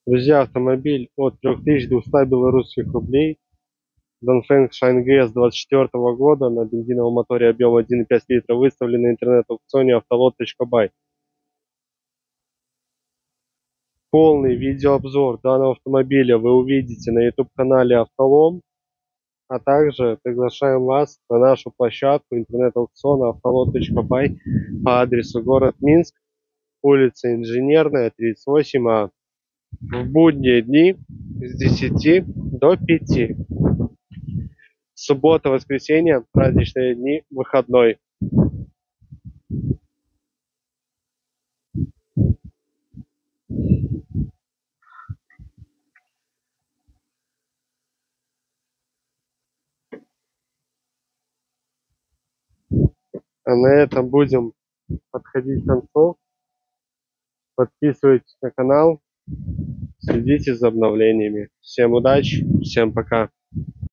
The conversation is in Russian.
Друзья, автомобиль от 3200 белорусских рублей. Донфeng Шаньге с 24 года на бензиновом моторе объем 1,5 литра выставлен на интернет-аукционе автолот.бай. Полный видеообзор данного автомобиля вы увидите на YouTube-канале Автолом, а также приглашаем вас на нашу площадку интернет-аукциона автолот.бай по адресу город Минск, улица Инженерная, 38А. В будние дни с 10 до 5. Суббота, воскресенье, праздничные дни, выходной. А на этом будем подходить к концу. Подписывайтесь на канал, следите за обновлениями. Всем удачи, всем пока.